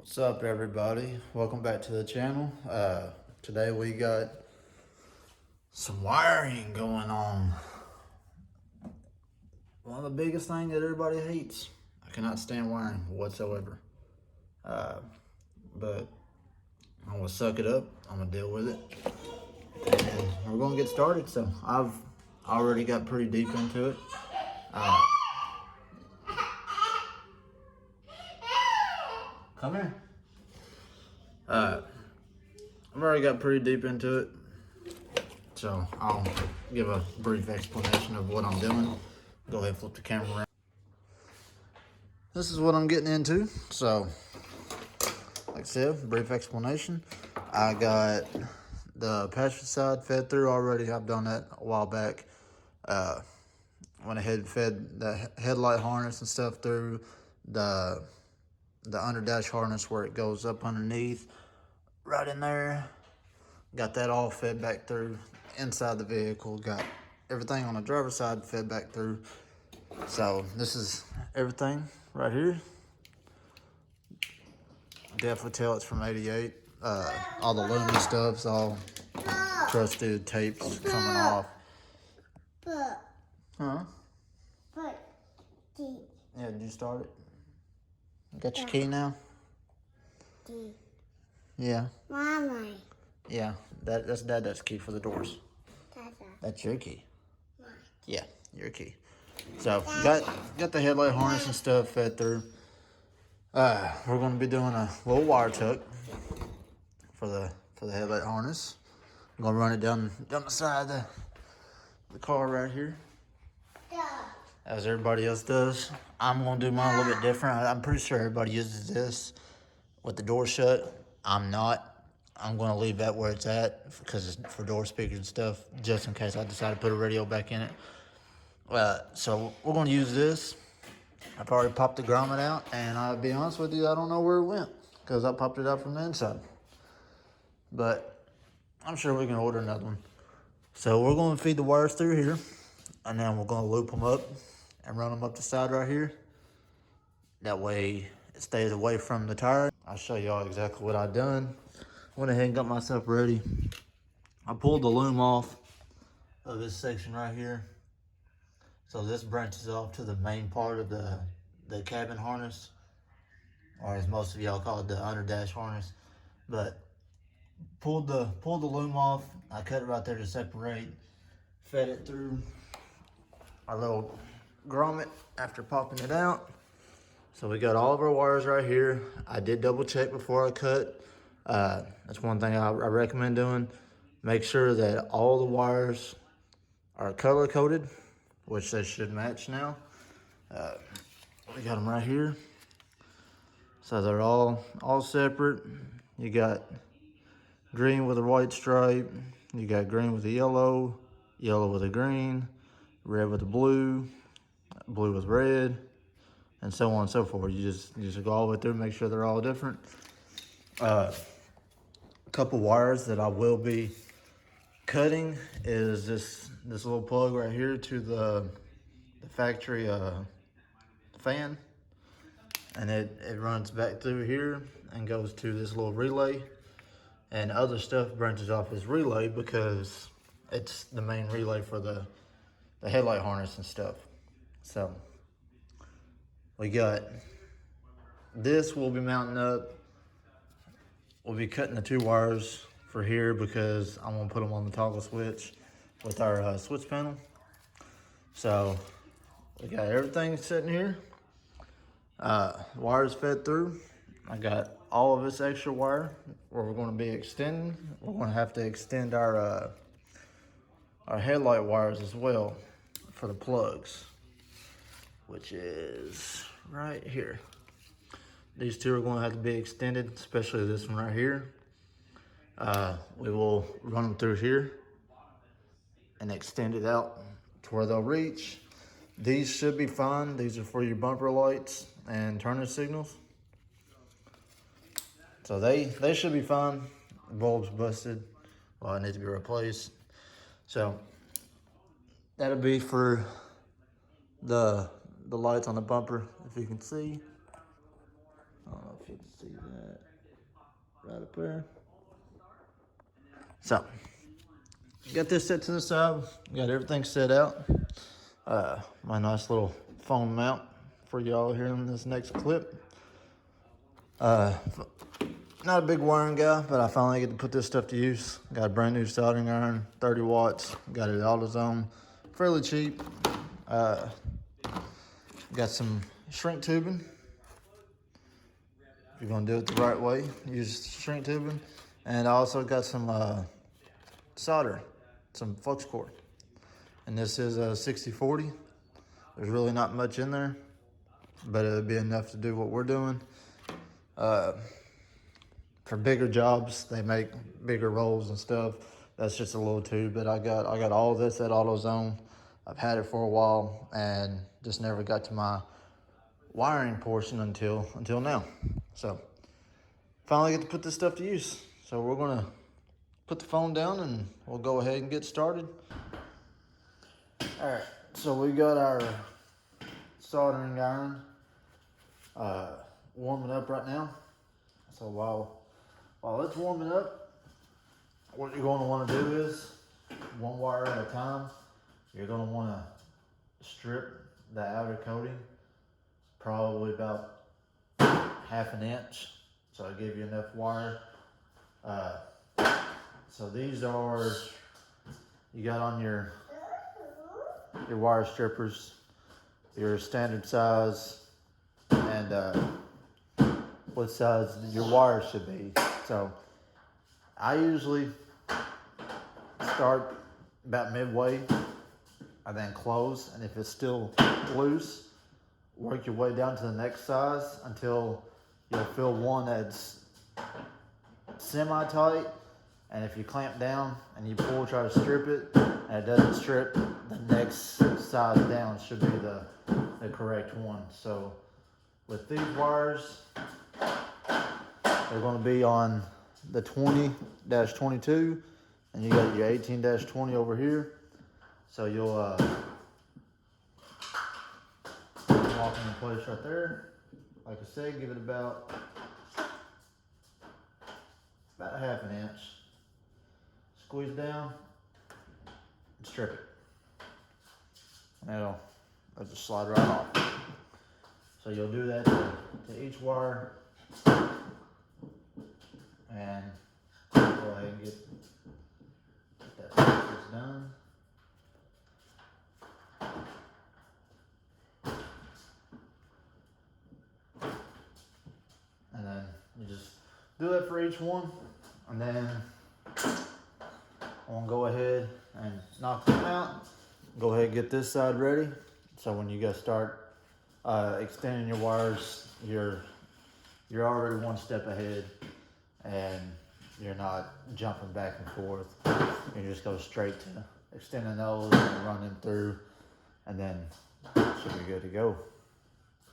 What's up, everybody? Welcome back to the channel. Today we got some wiring going on. One of the biggest things that everybody hates. I cannot stand wiring whatsoever. But I'm gonna suck it up. I'm gonna deal with it, and we're gonna get started. So I've already got pretty deep into it. Come here. I've already got pretty deep into it. So I'll give a brief explanation of what I'm doing. Go ahead and flip the camera around. This is what I'm getting into. So, like I said, brief explanation. I got the passenger side fed through already. I've done that a while back. Went ahead and fed the headlight harness and stuff through the under dash harness where it goes up underneath, right in there. Got that all fed back through inside the vehicle. Got everything on the driver's side fed back through. So this is everything right here. Definitely tell it's from '88. All the aluminum stuff's all crusted, tapes coming off. Huh? Yeah, did you start it? Got your key now? Yeah. Mama. Yeah, that's Dad's key for the doors. That's your key. Yeah, your key. So got the headlight harness and stuff fed through. We're gonna be doing a little wire tuck for the headlight harness. I'm gonna run it down the side of the car right here, as everybody else does. I'm gonna do mine a little bit different. I'm pretty sure everybody uses this with the door shut. I'm not. I'm gonna leave that where it's at because it's for door speakers and stuff, just in case I decide to put a radio back in it. So we're gonna use this. I've already popped the grommet out, and I'll be honest with you, I don't know where it went because I popped it out from the inside. But I'm sure we can order another one. So we're gonna feed the wires through here, and then we're gonna loop them up and run them up the side right here. That way it stays away from the tire. I'll show y'all exactly what I've done. Went ahead and got myself ready. I pulled the loom off of this section right here. So this branches off to the main part of the cabin harness, or as most of y'all call it, the under dash harness. But pulled the loom off. I cut it right there to separate. Fed it through our little grommet after popping it out. So we got all of our wires right here. I did double check before I cut. That's one thing I recommend doing. Make sure that all the wires are color coded, which they should match now. We got them right here. So they're all separate. You got green with a white stripe. You got green with a yellow, yellow with a green, red with a blue, blue with red, and so on and so forth. You just go all the way through, make sure they're all different. A couple wires that I will be cutting is this little plug right here to the factory fan, and it runs back through here and goes to this little relay, and other stuff branches off this relay because it's the main relay for the headlight harness and stuff. So we got this. We'll be mounting up. We'll be cutting the two wires for here because I'm gonna put them on the toggle switch with our switch panel. So we got everything sitting here. Wires fed through. I got all of this extra wire where we're gonna be extending. We're gonna have to extend our headlight wires as well for the plugs, which is right here. These two are going to have to be extended, especially this one right here. We will run them through here and extend it out to where they'll reach. These should be fine. These are for your bumper lights and turning signals. So they should be fine. The bulb's busted. Well, it needs to be replaced. So that'll be for the lights on the bumper, if you can see. I don't know if you can see that right up there. So, got this set to the side. Got everything set out. My nice little phone mount for y'all here in this next clip. Not a big wiring guy, but I finally get to put this stuff to use. Got a brand new soldering iron, 30 watts. Got it at AutoZone, fairly cheap. Got some shrink tubing. If you're gonna do it the right way, use shrink tubing. And I also got some solder, some flux cord. And this is a 6040. There's really not much in there, but it'll be enough to do what we're doing. For bigger jobs, they make bigger rolls and stuff. That's just a little tube, but I got all this at AutoZone. I've had it for a while and just never got to my wiring portion until now. So finally get to put this stuff to use. So we're gonna put the phone down and we'll go ahead and get started. All right, so we got our soldering iron warming up right now. So while it's warming up, what you're going to want to do is, one wire at a time, you're going to want to strip the outer coating, probably about ½ an inch, so I'll give you enough wire. So these are, you got on your wire strippers, your standard size, and what size your wire should be. So I usually start about midway and then close, and if it's still loose, work your way down to the next size until you'll feel one that's semi-tight. And if you clamp down and you pull, try to strip it, and it doesn't strip, the next size down should be the correct one. So with these wires, they're going to be on the 20-22, and you got your 18-20 over here. So you'll lock in place right there. Like I said, give it about ½ an inch. Squeeze down and strip it. And it'll just slide right off. So you'll do that to each wire. And go ahead and get that process done. And then you just do that for each one. And then I'm gonna go ahead and knock them out. Go ahead and get this side ready. So when you guys start extending your wires, you're already one step ahead, and you're not jumping back and forth. You just go straight to extending those and run them through, and then it should be good to go.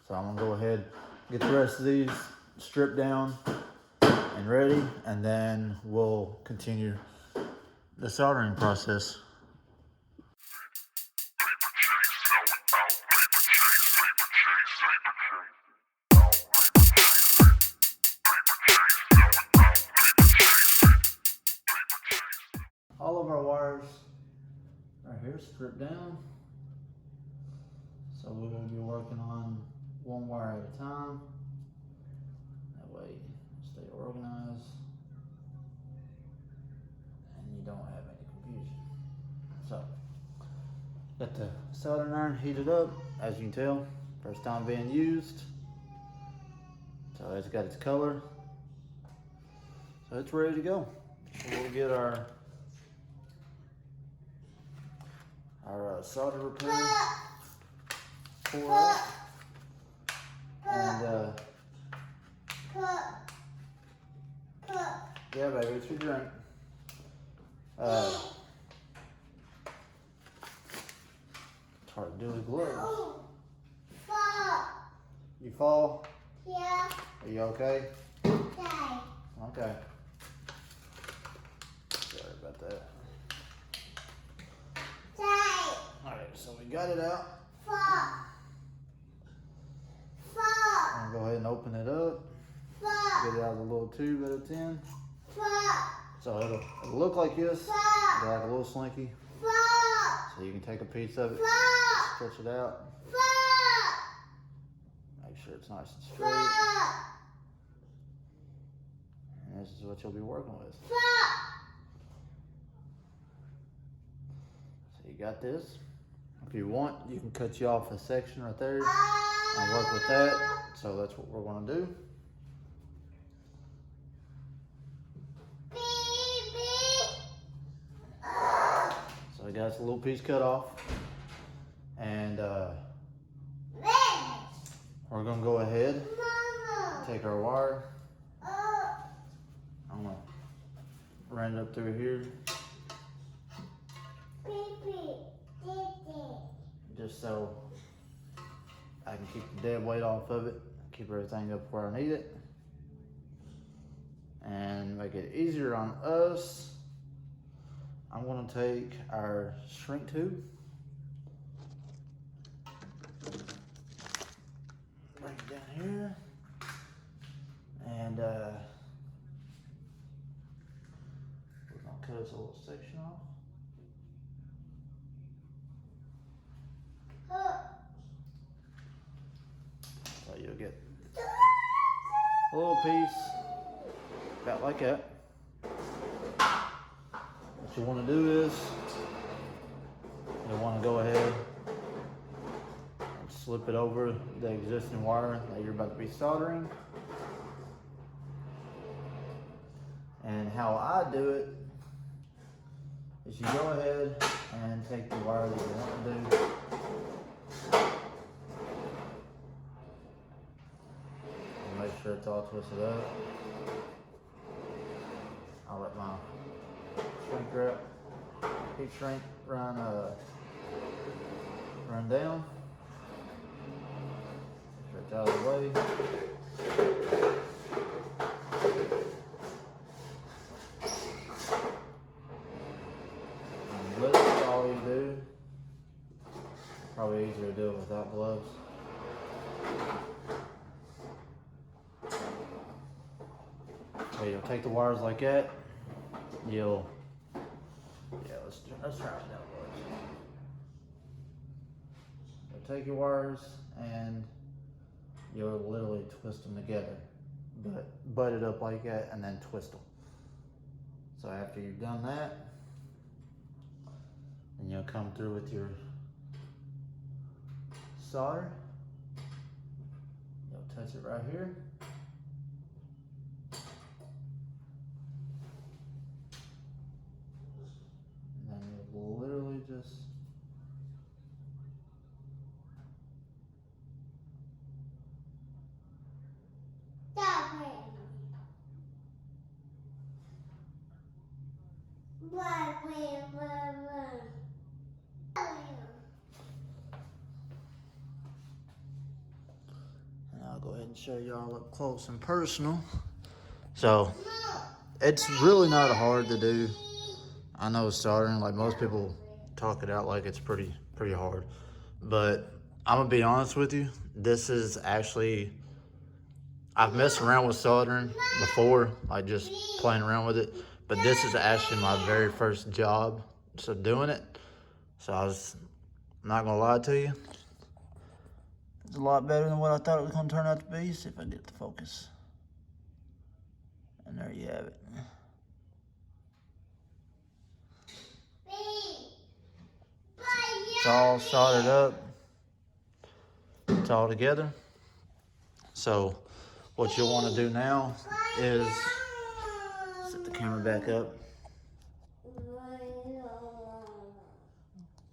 So I'm gonna go ahead, get the rest of these stripped down and ready, and then we'll continue the soldering process. All of our wires are here stripped down. So we're going to be working on one wire at a time. That way stay organized and you don't have any confusion. So, got the soldering iron heated up, as you can tell, first time being used. So it's got its color. So it's ready to go. So we'll get our solder repair pour up, and yeah, baby, it's your drink. It's hard to do with gloves. You fall? Yeah. Are you okay? Okay. Okay. Sorry about that. Alright, so we got it out. I'm gonna go ahead and open it up. get it out of the little tube that it's in. So it'll look like this, like a little slinky. So you can take a piece of it, stretch it out. Make sure it's nice and straight. And this is what you'll be working with. So you got this. If you want, you can cut you off a section right there and work with that. So that's what we're gonna do. So I got a little piece cut off, and we're gonna go ahead, take our wire. I'm gonna run it up through here, just so I can keep the dead weight off of it, keep everything up where I need it, and make it easier on us. I'm gonna take our shrink tube, bring it down here, and we're gonna cut us a little section off. So you'll get a little piece about like that. What you want to do is you'll want to go ahead and slip it over the existing wire that you're about to be soldering. And how I do it is you go ahead and take the wire that you want to do, and make sure it's all twisted up. I'll let my shrink wrap, heat shrink run down. Stretch out of the way. And literally all you do, probably easier to do it without gloves. So you'll take the wires like that. Let's try it out, boys. So take your wires and you'll literally twist them together, but butt it up like that and then twist them. So after you've done that, then you'll come through with your solder. You'll touch it right here. Literally just and I'll go ahead and show y'all up close and personal. So it's really not hard to do. I know soldering, like most people talk it out like it's pretty hard, but I'm gonna be honest with you. This is actually, I've messed around with soldering before, like just playing around with it, but this is actually my very first job, so doing it. So I'm not gonna lie to you. It's a lot better than what I thought it was gonna turn out to be. See if I get the focus. And there you have it. It's all soldered up. It's all together. So what you'll want to do now is set the camera back up.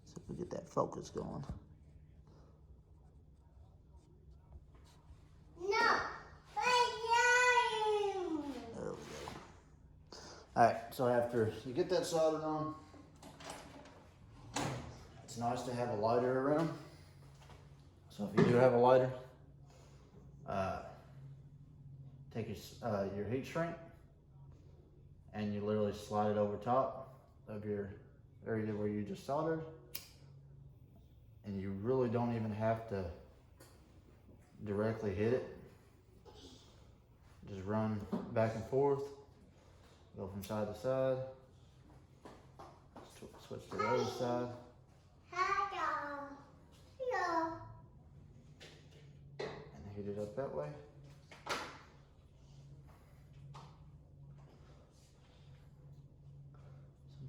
See if we get that focus going. There we go. Alright, so after you get that soldered on, it's nice to have a lighter around. So if you do have a lighter, take your heat shrink and you literally slide it over top of your area where you just soldered. And you really don't even have to directly hit it. just run back and forth, go from side to side, switch to the other side. And heat it up that way.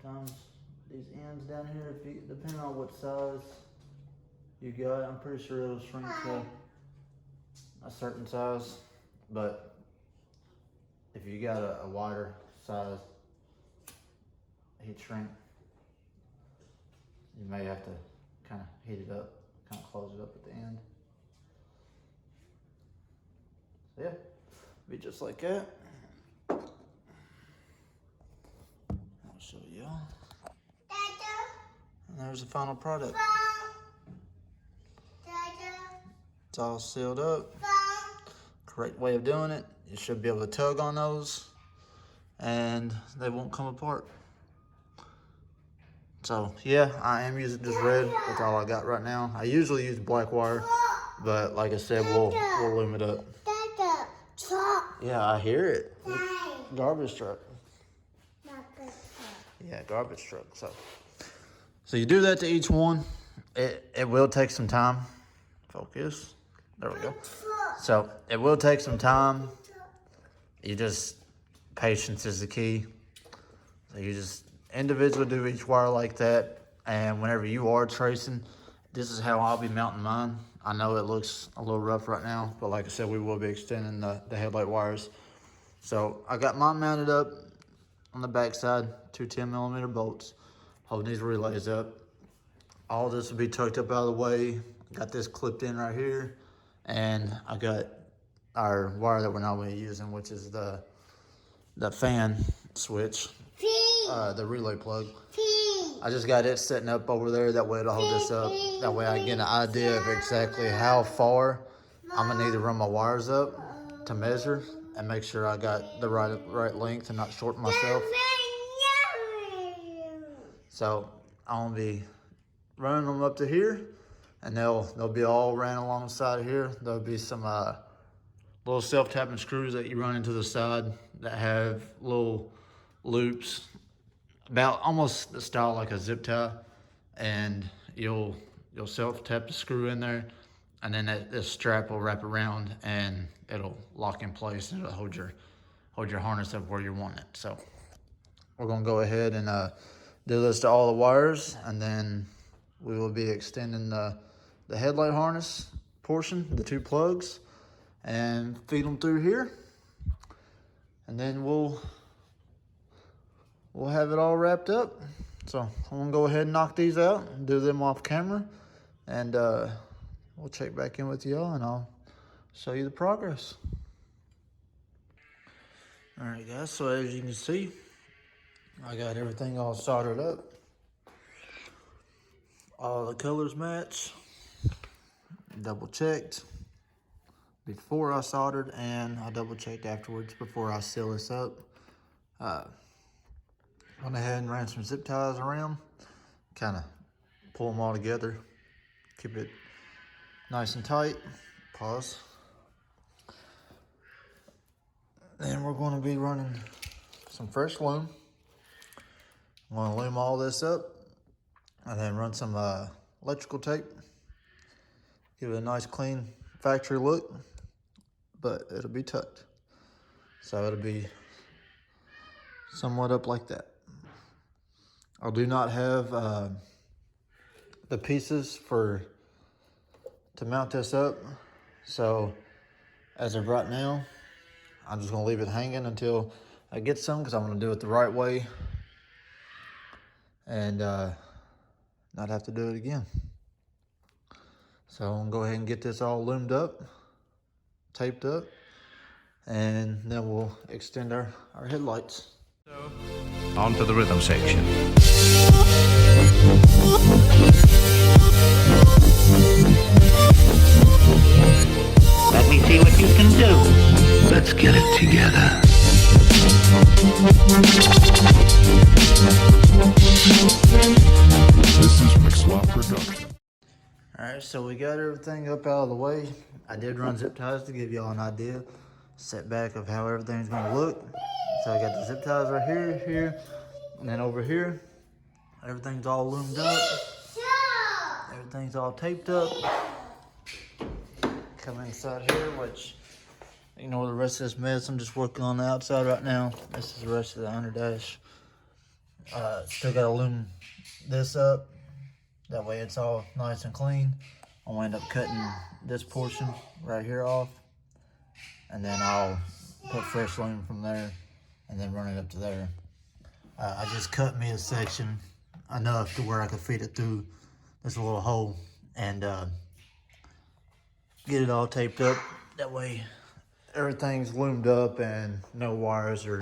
Sometimes these ends down here, depending on what size you got, I'm pretty sure it'll shrink to a certain size, but if you got a wider size heat shrink, you may have to kind of heat it up, kind of close it up at the end. So yeah, be just like that. I'll show y'all. And there's the final product. It's all sealed up. Correct way of doing it. You should be able to tug on those and they won't come apart. So yeah, I am using just red. That's all I got right now. I usually use black wire, but like I said, we'll loom it up. Yeah, I hear it. Garbage truck. Yeah, garbage truck. So you do that to each one. It will take some time. Focus. There we go. So it will take some time. Patience is the key. So you just individually do each wire like that. And whenever you are tracing, this is how I'll be mounting mine. I know it looks a little rough right now, but like I said, we will be extending the headlight wires. So I got mine mounted up on the back side, 2 10mm bolts, holding these relays up. All this will be tucked up out of the way. Got this clipped in right here. And I got our wire that we're normally using, which is the fan switch, the relay plug. I just got it setting up over there. That way it'll hold this up. That way I get an idea of exactly how far I'm gonna need to run my wires up to measure and make sure I got the right length and not shorten myself. So I'm gonna be running them up to here, and they'll be all ran along the side of here. There'll be some little self-tapping screws that you run into the side that have little loops, about almost the style like a zip tie, and you'll self-tap the screw in there, and then this strap will wrap around and it'll lock in place and it'll hold your harness up where you want it. So we're gonna go ahead and do this to all the wires, and then we will be extending the headlight harness portion, the 2 plugs, and feed them through here. And then we'll have it all wrapped up. So I'm gonna go ahead and knock these out and do them off camera, and we'll check back in with y'all and I'll show you the progress. All right guys, so as you can see, I got everything all soldered up. All the colors match. Double checked before I soldered, and I double checked afterwards before I seal this up. Went ahead and ran some zip ties around, kind of pull them all together, keep it nice and tight. Pause. Then we're going to be running some fresh loom. I'm going to loom all this up and then run some electrical tape. Give it a nice clean factory look, but it'll be tucked. So it'll be somewhat up like that. I do not have the pieces to mount this up. So as of right now, I'm just gonna leave it hanging until I get some, because I'm gonna do it the right way and not have to do it again. So I'm gonna go ahead and get this all loomed up, taped up, and then we'll extend our headlights. On to the rhythm section. Let me see what you can do. Let's get it together. This is Mixlaw Production. All right, so we got everything up out of the way. I did run zip ties to give y'all an idea. set back of how everything's gonna look. So I got the zip ties right here, here, and then over here. Everything's all loomed up. Everything's all taped up. Come inside here, which, ignore the rest of this mess. I'm just working on the outside right now. This is the rest of the underdash. Still gotta loom this up. That way it's all nice and clean. I'll end up cutting this portion right here off. And then I'll put fresh loom from there and then run it up to there. I just cut me a section enough to where I could feed it through this little hole and get it all taped up. That way everything's loomed up and no wires are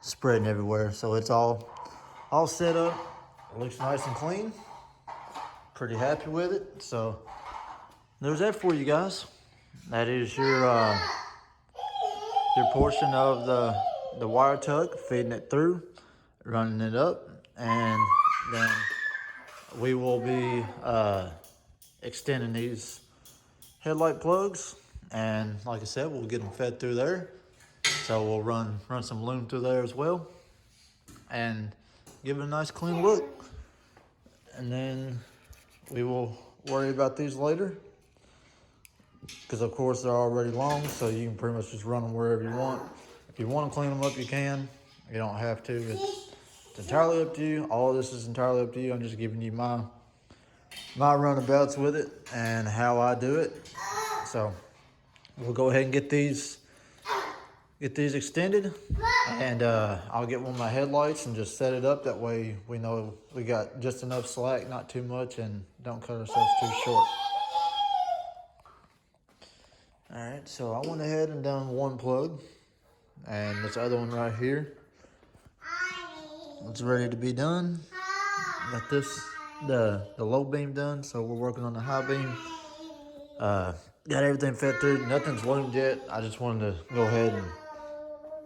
spreading everywhere. So it's all set up. It looks nice and clean. Pretty happy with it. So there's that for you guys. That is your portion of the wire tuck, feeding it through, running it up, and then we will be extending these headlight plugs. And like I said, we'll get them fed through there. So we'll run some loom through there as well and give it a nice clean look. And then we will worry about these later, because of course they're already long, so you can pretty much just run them wherever you want. If you want to clean them up, you can. You don't have to. It's entirely up to you. All of this is entirely up to you. I'm just giving you my runabouts with it and how I do it. So we'll go ahead and get these extended, and I'll get one of my headlights and just set it up. That way we know we got just enough slack, not too much, and don't cut ourselves too short. All right, so I went ahead and done one plug, and this other one right here, it's ready to be done. Got the low beam done, so we're working on the high beam. Got everything fed through. Nothing's loomed yet. I just wanted to go ahead and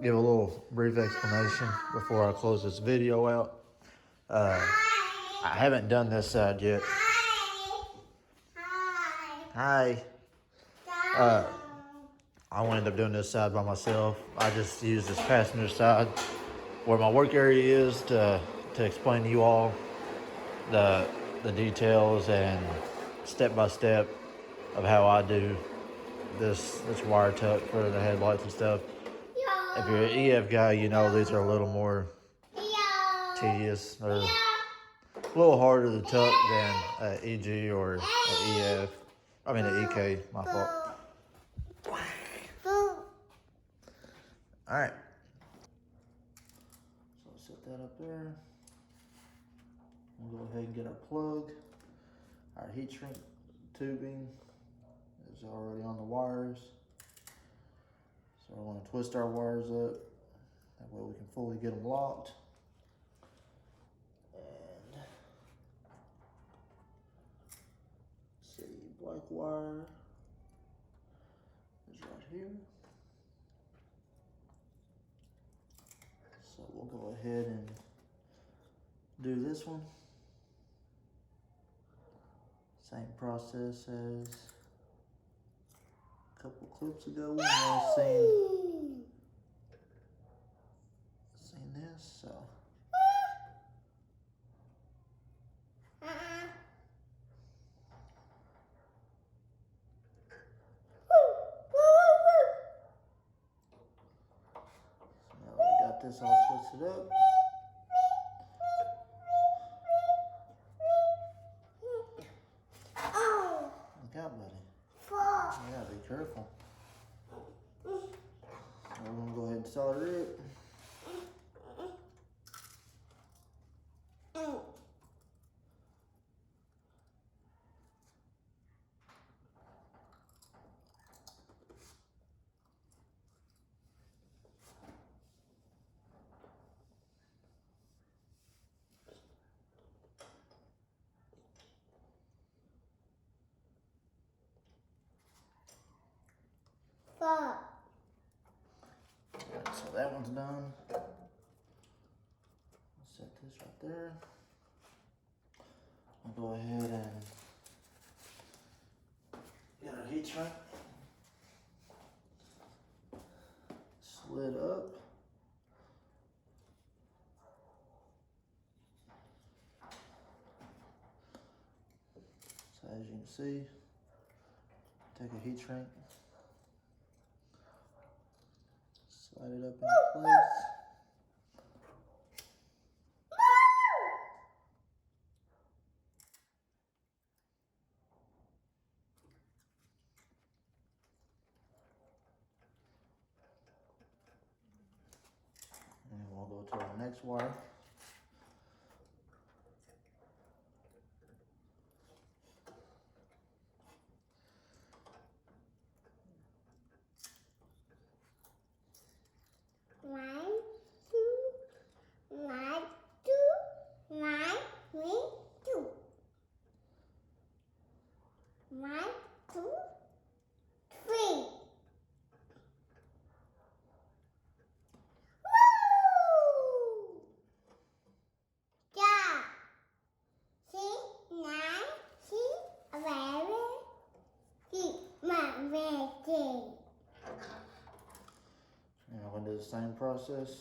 give a little brief explanation before I close this video out. I haven't done this side yet. Hi. I will end up doing this side by myself. I just use this passenger side where my work area is to explain to you all the details and step by step of how I do this wire tuck for the headlights and stuff. If you're an EF guy, you know these are a little more tedious. They're a little harder to tuck than an EG or an EF. I mean an EK, my fault. All right. So I'll set that up there. We'll go ahead and get our plug. Our heat shrink tubing is already on the wires. So I want to twist our wires up. That way we can fully get them locked. And let's see, black wire is right here. So we'll go ahead and do this one. Same process as a couple clips ago when I seen this, so. Now that I got this all twisted up. Look out, buddy. Yeah, be careful. We're gonna go ahead and solder it. Alright, so that one's done. Set this right there. I'll go ahead and get our heat shrink. slid up. So as you can see, take a heat shrink, slide it up into place. And we'll go to our next wire. One, two, one, two, one, three, two. One, two, three. Woo! Yeah. See, now, see, very, see, my very. And I'm going to do the same process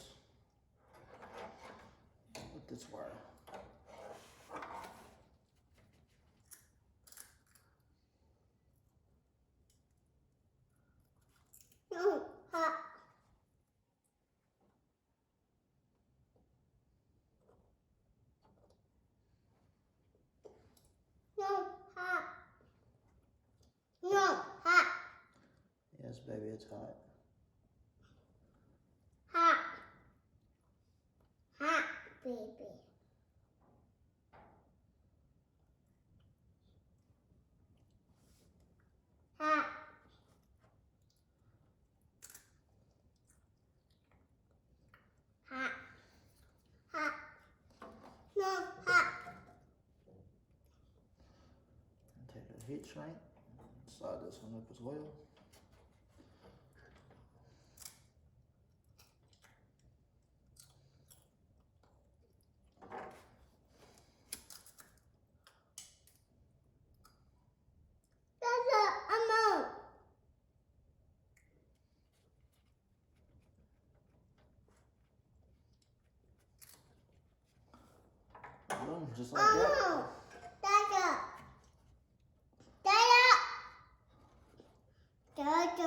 with this wire. No, hot. No, hot. No, hot. Yes, baby, it's hot. Hot. Hot, baby. Hot. Hot. Hot. No, hot. And take a heat shrink, slide this one up as well. That's a amount. Boom, just like that. Amount. That's a. That's a.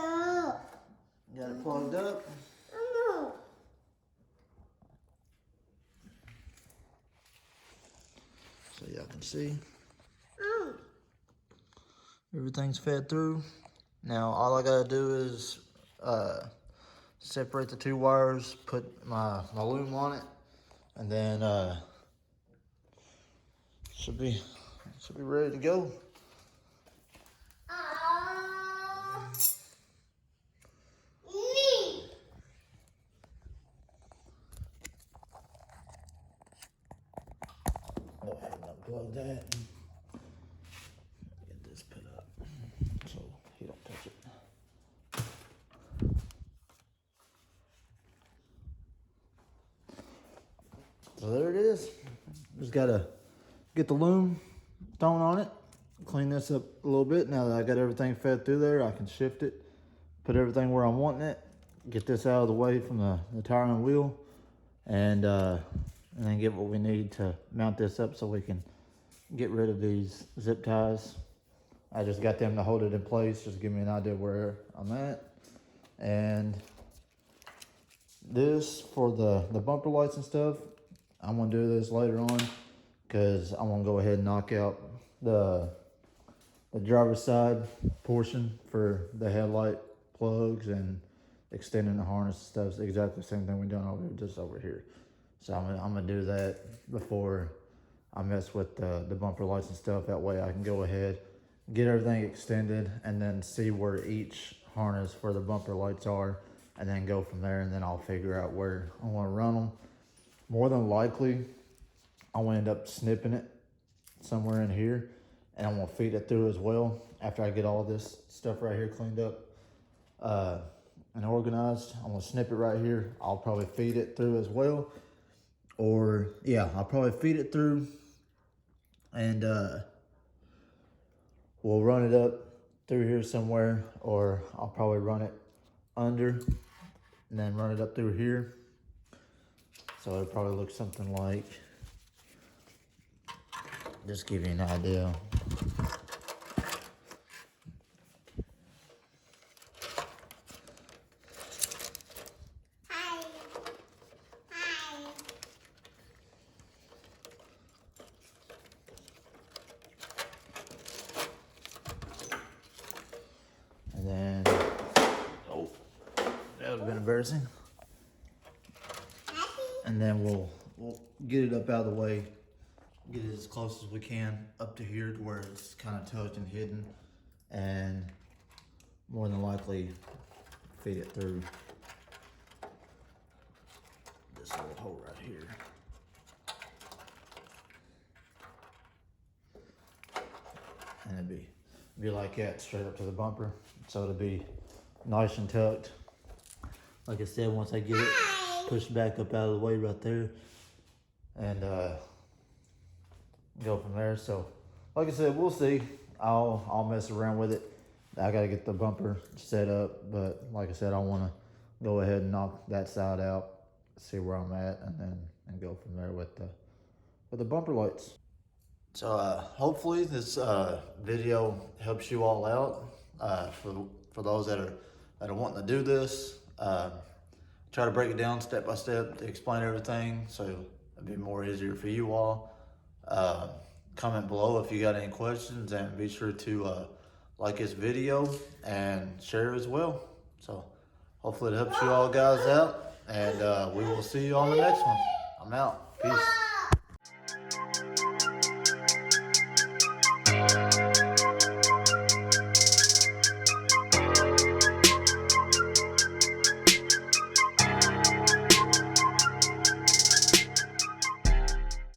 Got it plugged up. Amount. So y'all can see Amount. everything's fed through. Now all I gotta do is separate the two wires, put my loom on it, and then should be ready to go. Me. Go ahead and unplug that. Get this put up so he don't touch it. So there it is. Just gotta get the loom thrown on it, clean this up a little bit. Now that I got everything fed through there, I can shift it, put everything where I'm wanting it, get this out of the way from the tire and wheel, and then get what we need to mount this up so we can get rid of these zip ties. I just got them to hold it in place, just give me an idea where I'm at. And this for the bumper lights and stuff, I'm gonna do this later on because I'm gonna go ahead and knock out the driver's side portion for the headlight plugs and extending the harness and stuff. It's exactly the same thing we done over just over here. So I'm gonna do that before I mess with the bumper lights and stuff. That way I can go ahead, get everything extended, and then see where each harness for the bumper lights are, and then go from there. And then I'll figure out where I want to run them. More than likely, I'll end up snipping it somewhere in here, and I'm gonna feed it through as well. After I get all this stuff right here cleaned up and organized, I'm gonna snip it right here. I'll probably feed it through as well. Or yeah, I'll probably feed it through, and we'll run it up through here somewhere, or I'll probably run it under and then run it up through here. So it'll probably look something like, just give you an idea. Hi. Hi. And then, oh, that would have been embarrassing. And then we'll get it up out of the way, get it as close as we can up to here to where it's kind of tucked and hidden, and more than likely feed it through this little hole right here. And it'd be like that straight up to the bumper, so it'll be nice and tucked. Like I said, once I get it pushed back up out of the way right there, and go from there. So like I said, we'll see. I'll mess around with it. I gotta get the bumper set up, but like I said, I want to go ahead and knock that side out, see where I'm at, and go from there with the bumper lights. So hopefully this video helps you all out. For those that are wanting to do this, try to break it down step by step to explain everything, so it'll be more easier for you all. Comment below if you got any questions, and be sure to like this video and share as well. So hopefully it helps you all guys out, and we will see you on the next one. I'm out. Peace.